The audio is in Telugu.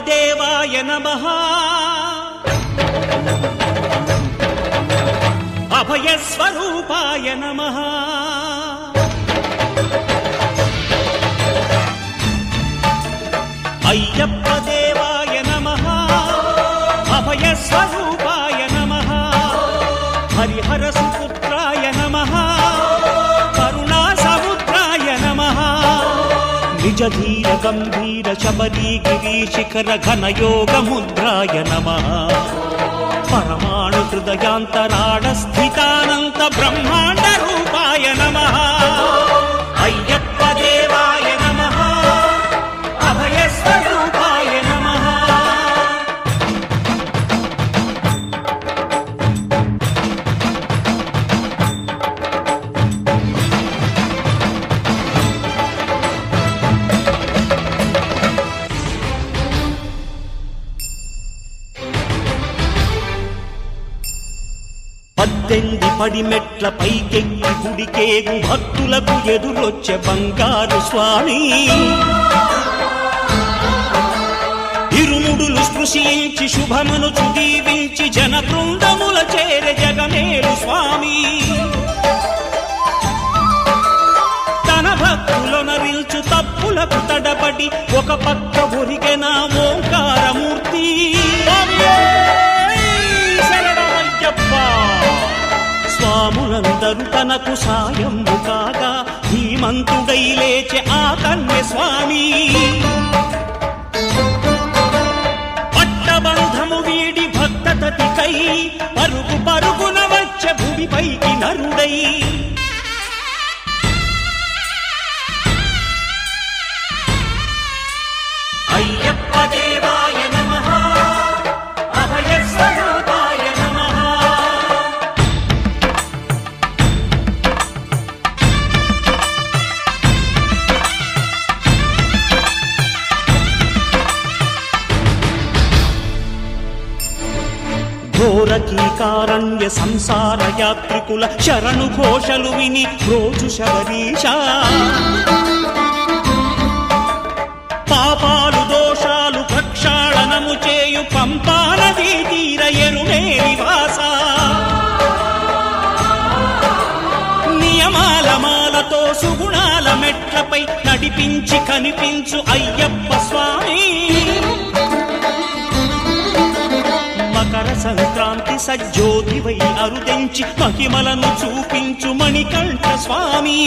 దేవాయ నమః అభయ స్వరూపాయ నమః అయ్యప్ప దేవాయ నమః అభయ స్వరూపాయ నమః హరిహర సుపుత్రాయ నమః కరుణా సముద్రాయ నమః నిజ ధీర గంభీర శబరీ గిరి శిఖర ఘన యోగ ముద్రాయ నమః పరమాణు హృదయాంతరాళ స్థితానంత బ్రహ్మాండ రూపాయ నమః అయ్యప్ప దేవాయ నమః అభయ స్వరూపాయ నమః పద్దెంది పడిమెట్ల పైకెక్కి గుడికేగు భక్తులకు ఎదురొచ్చే బంగారు స్వామి ఇరుముడులు స్పృశించి శుభమనుచు దీవించి జన బృందముల చేరే జగమేలు స్వామి తన భక్తులనరిల్చు తప్పులకు తడబడి ఒక పక్క ఒరిగెన ఓంకారమూర్తి స్వాములందరూ తనకు సాయము కాగా ధీమంతుడై లేచే ఆ కన్య స్వామి పట్టబంధము వీడి భక్తతతికై పరుగు పరుగున వచ్చే భూమిపైకి నరుడై అయ్యప్ప దేవాయ నమః అభయ స్వరూపాయ నమః ఘోరకీకారణ్య సంసార యాత్రికుల శరణు ఘోషలు విని రోజు శబరీశ పాపాలు దోషాలు ప్రక్షాళనము చేయు పంపా నదీ తీర ఎరుమే నివాస నియమాల మాలతో సుగుణాల మెట్లపై నడిపించి కనిపించు అయ్యప్ప స్వామి మకర సంక్రాంతి సజ్జోతివై అరుదెంచి మహిమలను చూపించు మణికంఠ స్వామి